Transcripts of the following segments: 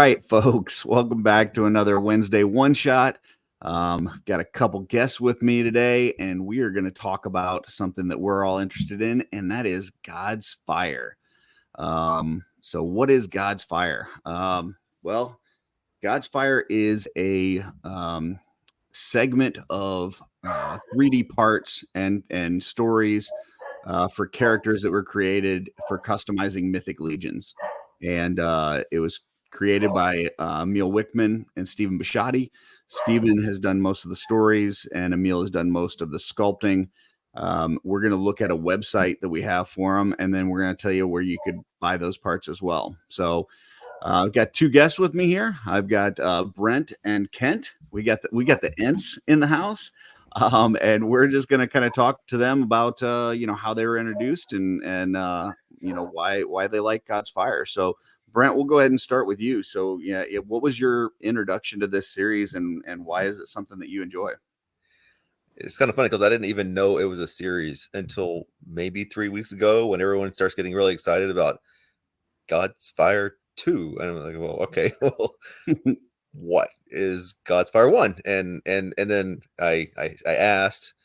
right, folks, welcome back to another Wednesday One Shot. Got a couple guests with me today, and we are going to talk about something that we're all interested in, and that is God's fire. So what is God's fire? Well, God's fire is a segment of 3D parts and stories for characters that were created for customizing mythic legions. And it was created by Emil Wickman and Stephen Bisciotti. Stephen has done most of the stories, and Emil has done most of the sculpting. We're going to look at a website that we have for them, and then we're going to tell you where you could buy those parts as well. So I've got two guests with me here. I've got Brent and Kent. We got the Ents in the house. And we're just going to kind of talk to them about, how they were introduced and why they like God's fire. So Brent, we'll go ahead and start with you. So what was your introduction to this series and why is it something that you enjoy? It's kind of funny because I didn't even know it was a series until maybe 3 weeks ago when everyone starts getting really excited about God's Fire 2. And I'm like, well, okay, well, what is God's Fire 1? And then I asked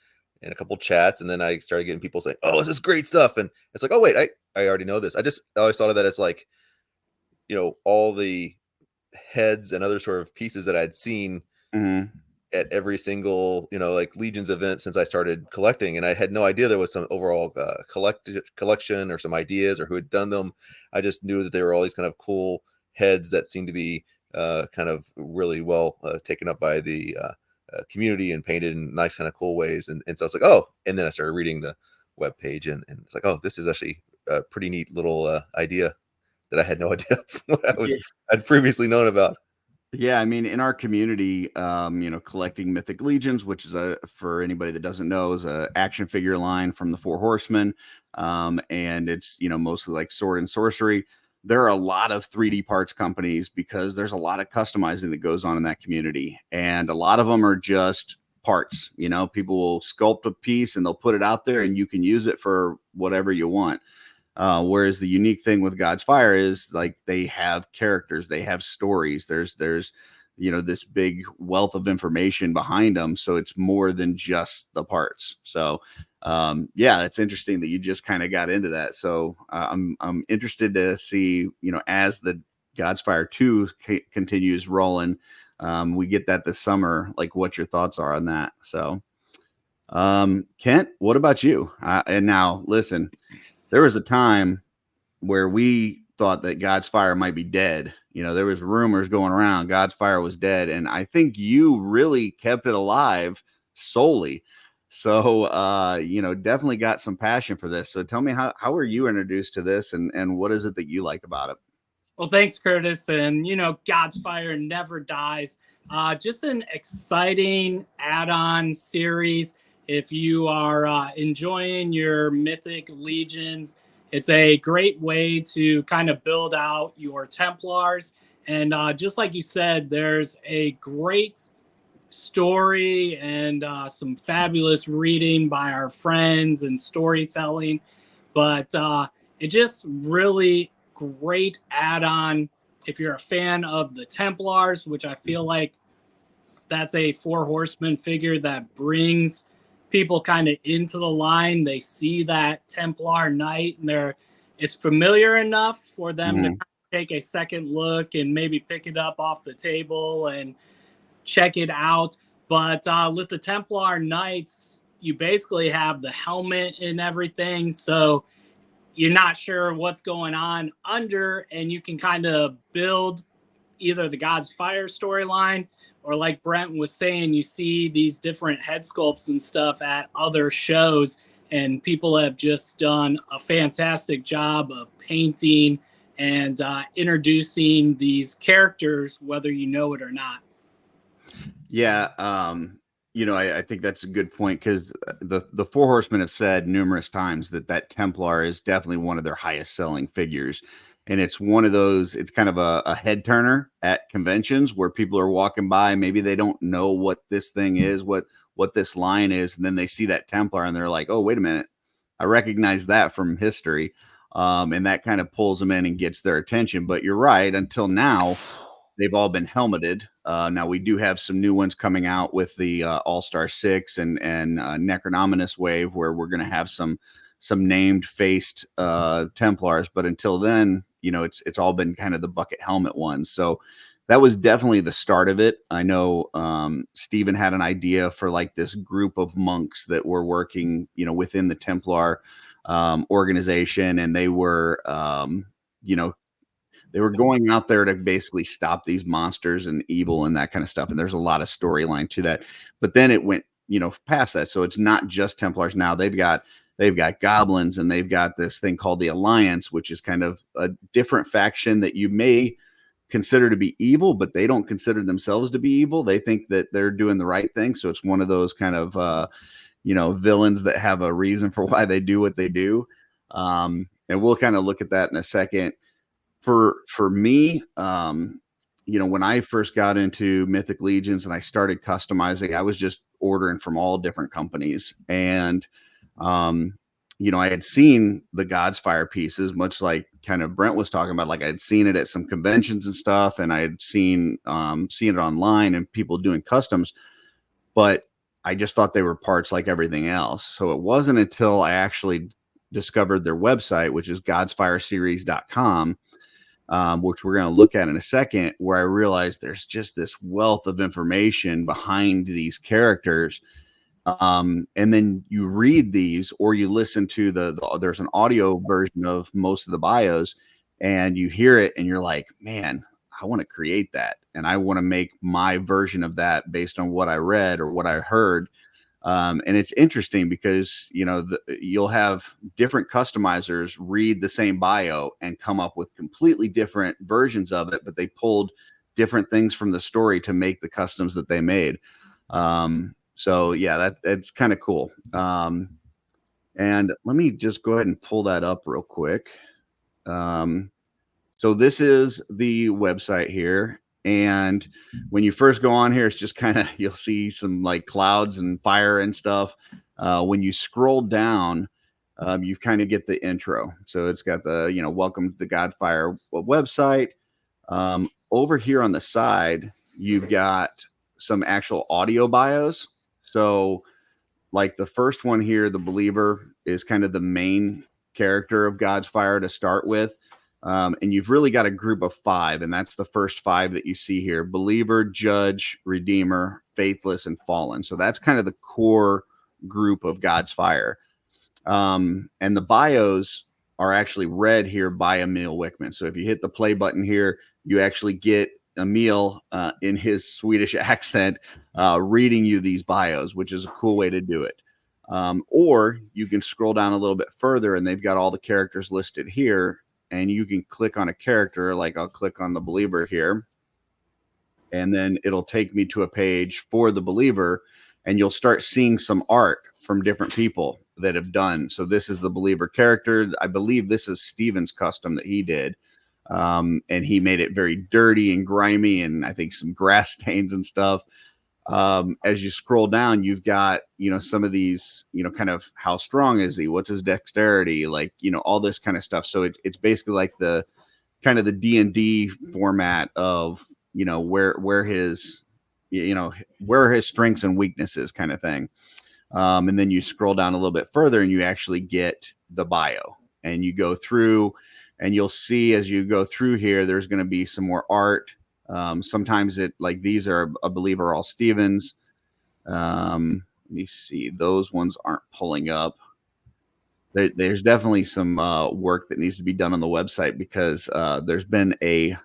in a couple chats, and then I started getting people saying, oh, this is great stuff. And it's like, oh, wait, I already know this. I always thought of that as like, all the heads and other sort of pieces that I'd seen at every single, like Legions event since I started collecting. And I had no idea there was some overall collection or some ideas or who had done them. I just knew that there were all these kind of cool heads that seemed to be kind of really well taken up by the community and painted in nice kind of cool ways. And so I was like, oh, and then I started reading the webpage and it's like, oh, this is actually a pretty neat little idea that I had no idea what I'd previously known about. Yeah, I mean, in our community, collecting Mythic Legions, which is for anybody that doesn't know, is a action figure line from the Four Horsemen, and it's mostly like sword and sorcery. There are a lot of 3D parts companies because there's a lot of customizing that goes on in that community, and a lot of them are just parts. People will sculpt a piece and they'll put it out there, and you can use it for whatever you want. Whereas the unique thing with God's Fire is like they have characters, they have stories. There's this big wealth of information behind them, so it's more than just the parts. So it's interesting that you just kind of got into that. So I'm interested to see as the God's Fire 2 continues rolling, we get that this summer, like what your thoughts are on that. So Kent, what about you? And now listen. There was a time where we thought that God's Fire might be dead. There was rumors going around God's Fire was dead. And I think you really kept it alive solely. So, definitely got some passion for this. So tell me, how were you introduced to this and what is it that you like about it? Well, thanks, Curtis. And, God's Fire never dies. Just an exciting add-on series. If you are enjoying your Mythic Legions, it's a great way to kind of build out your Templars. And just like you said, there's a great story and some fabulous reading by our friends and storytelling. But it just really great add-on if you're a fan of the Templars, which I feel like that's a Four Horsemen figure that brings people kind of into the line. They see that Templar Knight and it's familiar enough for them to take a second look and maybe pick it up off the table and check it out. But with the Templar Knights, you basically have the helmet and everything, so you're not sure what's going on under, and you can kind of build either the God's Fire storyline, or like Brent was saying, you see these different head sculpts and stuff at other shows, and people have just done a fantastic job of painting and introducing these characters, whether you know it or not. Yeah, I think that's a good point because the Four Horsemen have said numerous times that Templar is definitely one of their highest selling figures. And it's one of those, it's kind of a head turner at conventions where people are walking by. Maybe they don't know what this thing is, what this line is. And then they see that Templar and they're like, oh, wait a minute. I recognize that from history. And that kind of pulls them in and gets their attention. But you're right. Until now, they've all been helmeted. Now we do have some new ones coming out with the All-Star 6 and Necronominous wave, where we're going to have some named faced Templars, but until then, it's all been kind of the bucket helmet ones. So that was definitely the start of it. I know Stephen had an idea for like this group of monks that were working, within the Templar organization, and they were, they were going out there to basically stop these monsters and evil and that kind of stuff. And there's a lot of storyline to that. But then it went, past that. So it's not just Templars now. They've got goblins, and they've got this thing called the Alliance, which is kind of a different faction that you may consider to be evil, but they don't consider themselves to be evil. They think that they're doing the right thing. So it's one of those kind of, villains that have a reason for why they do what they do. And we'll kind of look at that in a second. For me, when I first got into Mythic Legions and I started customizing, I was just ordering from all different companies. And, I had seen the God's Fire pieces, much like kind of Brent was talking about. Like, I'd seen it at some conventions and stuff, and I had seen it online and people doing customs, but I just thought they were parts like everything else. So it wasn't until I actually discovered their website, which is godsfireseries.com, which we're going to look at in a second, where I realized there's just this wealth of information behind these characters. And then you read these, or you listen to there's an audio version of most of the bios, and you hear it and you're like, man, I want to create that. And I want to make my version of that based on what I read or what I heard. And it's interesting because, you'll have different customizers read the same bio and come up with completely different versions of it, but they pulled different things from the story to make the customs that they made. So yeah, that's kind of cool. And let me just go ahead and pull that up real quick. So this is the website here. And when you first go on here, it's just kind of, you'll see some like clouds and fire and stuff. When you scroll down, you kind of get the intro. So it's got the, welcome to the Godfire website. Over here on the side, you've got some actual audio bios. So like the first one here, the Believer, is kind of the main character of God's Fire to start with. And you've really got a group of 5, and that's the first 5 that you see here: Believer, Judge, Redeemer, Faithless, and Fallen. So that's kind of the core group of God's Fire. And the bios are actually read here by Emil Wickman. So if you hit the play button here, you actually get Emil in his Swedish accent reading you these bios, which is a cool way to do it. Or you can scroll down a little bit further, and they've got all the characters listed here, and you can click on a character. Like, I'll click on the Believer here, and then it'll take me to a page for the Believer, and you'll start seeing some art from different people that have done. So this is the Believer character. I believe this is Steven's custom that he did. And he made it very dirty and grimy, and I think some grass stains and stuff. As you scroll down, you've got, some of these, kind of how strong is he? What's his dexterity? Like, all this kind of stuff. So it's basically like the kind of the D&D format of, where his, where are his strengths and weaknesses kind of thing. And then you scroll down a little bit further, and you actually get the bio, and you go through, and you'll see as you go through here, there's going to be some more art. Sometimes like these are, I believe, are all Stevens. Let me see. Those ones aren't pulling up. There's definitely some work that needs to be done on the website, because there's been a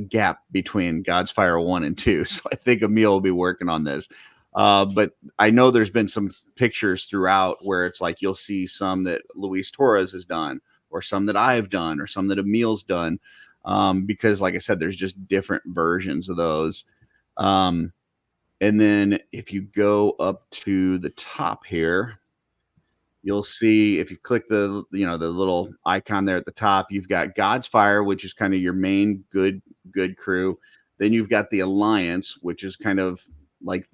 gap between God's Fire 1 and 2. So I think Emil will be working on this. But I know there's been some pictures throughout where it's like you'll see some that Luis Torres has done, or some that I've done, or some that Emil's done. Because like I said, there's just different versions of those. And then if you go up to the top here, you'll see, if you click the little icon there at the top, you've got God's Fire, which is kind of your main good crew. Then you've got the Alliance, which is kind of like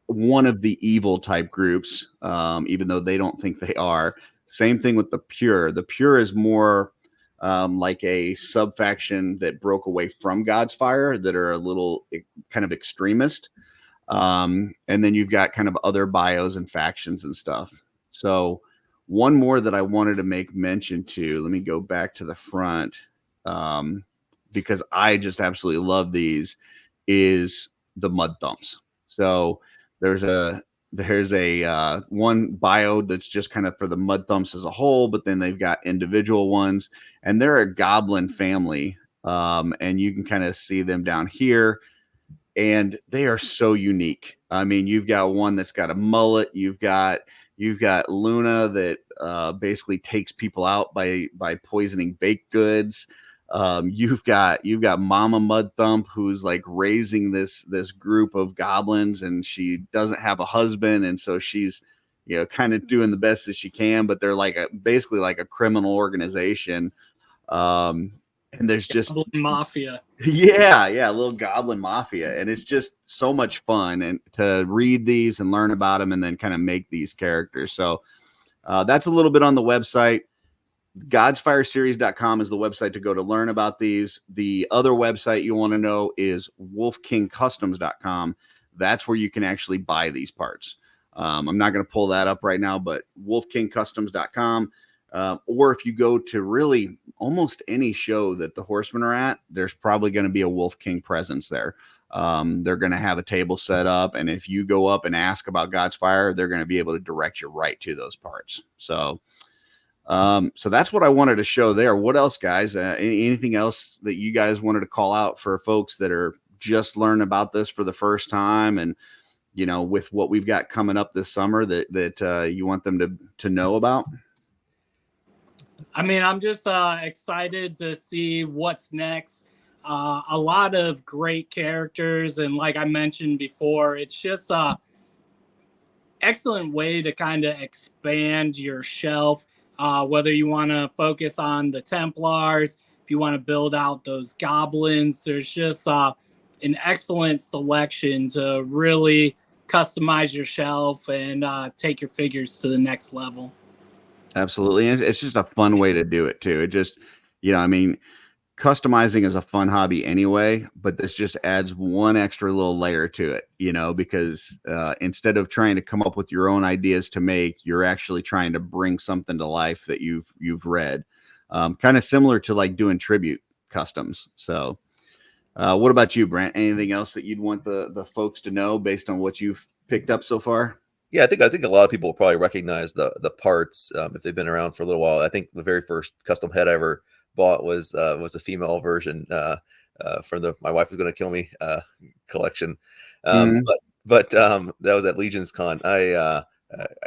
one of the evil type groups, even though they don't think they are. Same thing with the Pure. The Pure is more like a sub faction that broke away from God's Fire that are a little kind of extremist. And then you've got kind of other bios and factions and stuff. So one more that I wanted to make mention to, let me go back to the front, because I just absolutely love these, is the Mud Thumps. So there's a one bio that's just kind of for the Mud Thumps as a whole, but then they've got individual ones, and they're a goblin family. And you can kind of see them down here, and they are so unique. I mean, you've got one that's got a mullet. You've got Luna that basically takes people out by poisoning baked goods. You've got Mama Mud Thump, who's like raising this group of goblins, and she doesn't have a husband, and so she's kind of doing the best that she can, but they're like basically like a criminal organization. And there's just mafia. Yeah, a little goblin mafia, and it's just so much fun and to read these and learn about them, and then kind of make these characters. So that's a little bit on the website. godsfireseries.com is the website to go to learn about these. The other website you want to know is wolfkingcustoms.com. That's where you can actually buy these parts. I'm not going to pull that up right now, but wolfkingcustoms.com. Or if you go to really almost any show that the Horsemen are at, there's probably going to be a Wolf King presence there. They're going to have a table set up, and if you go up and ask about God's Fire, they're going to be able to direct you right to those parts. So that's what I wanted to show there. What else, guys? Anything else that you guys wanted to call out for folks that are just learning about this for the first time, and with what we've got coming up this summer that you want them to know about? I mean, I'm just excited to see what's next. A lot of great characters, and like I mentioned before, it's just a excellent way to kind of expand your shelf. Whether you want to focus on the Templars, if you want to build out those goblins, there's just an excellent selection to really customize your shelf and take your figures to the next level. Absolutely. It's just a fun way to do it too. It just, I mean, customizing is a fun hobby anyway, but this just adds one extra little layer to it, because instead of trying to come up with your own ideas to make, you're actually trying to bring something to life that you've read. Kind of similar to like doing tribute customs. So what about you, Brent? Anything else that you'd want the folks to know based on what you've picked up so far? Yeah, I think a lot of people will probably recognize the parts if they've been around for a little while. I think the very first custom head I ever bought was a female version from the My Wife Was Gonna Kill Me collection. But that was at Legion's Con. I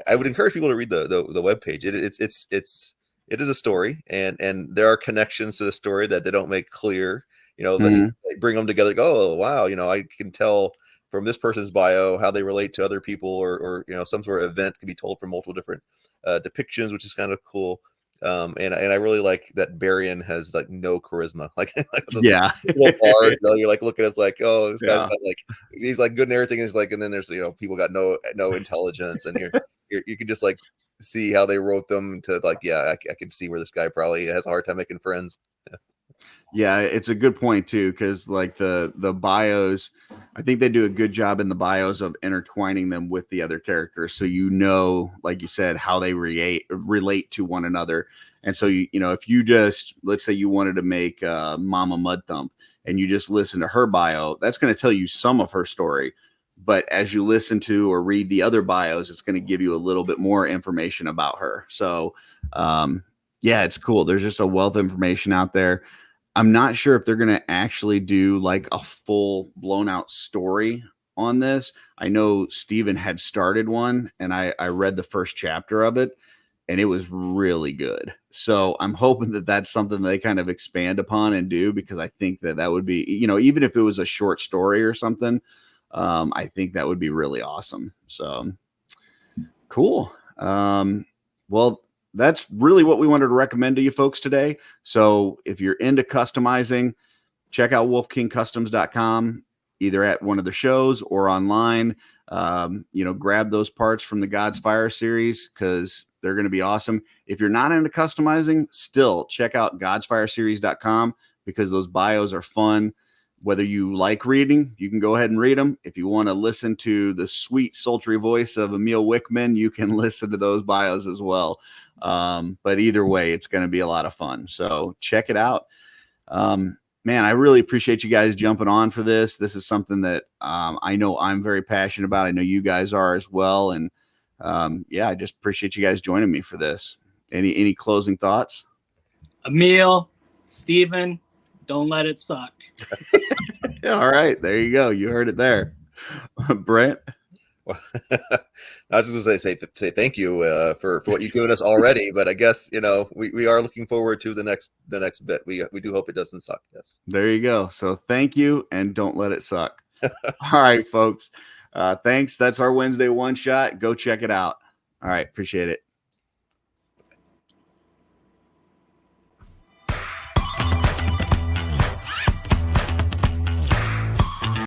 would encourage people to read the webpage. It is a story, and there are connections to the story that they don't make clear. They bring them together. Go, oh wow, I can tell from this person's bio how they relate to other people, or some sort of event can be told from multiple different depictions, which is kind of cool. And I really like that Barian has like no charisma. Like yeah, bars, you're like looking at us like, oh, this guy's got like, he's like good and everything. Is like, and then there's people got no intelligence, and you can just like see how they wrote them to like, I can see where this guy probably has a hard time making friends. Yeah, it's a good point too, because like the bios, I think they do a good job in the bios of intertwining them with the other characters, so like you said, how they relate to one another. And so if you just, let's say you wanted to make Mama Mud Thump, and you just listen to her bio, that's going to tell you some of her story. But as you listen to or read the other bios, it's going to give you a little bit more information about her. So it's cool. There's just a wealth of information out there. I'm not sure if they're going to actually do like a full blown out story on this. I know Steven had started one, and I read the first chapter of it, and it was really good. So I'm hoping that that's something they kind of expand upon and do, because I think that would be, even if it was a short story or something, I think that would be really awesome. So cool. Well, that's really what we wanted to recommend to you folks today. So if you're into customizing, check out wolfkingcustoms.com, either at one of the shows or online. Grab those parts from the God's Fire series, because They're going to be awesome. If you're not into customizing, still check out godsfireseries.com because those bios are fun. Whether you like reading, you can go ahead and read them. If you want to listen to the sweet, sultry voice of Emil Wickman, you can listen to those bios as well. But either way, it's going to be a lot of fun. So check it out. Man, I really appreciate you guys jumping on for this. This is something that I know I'm very passionate about. I know you guys are as well. And yeah, I just appreciate you guys joining me for this. Any closing thoughts? Emil, Steven, don't let it suck. Yeah, all right. There you go. You heard it there. Brent? Well, I was just going to say thank you for what you've given us already, but I guess, you know, we are looking forward to the next bit. We do hope it doesn't suck. Yes. There you go. So thank you, and don't let it suck. All right, folks. Thanks. That's our Wednesday one shot. Go check it out. All right. Appreciate it.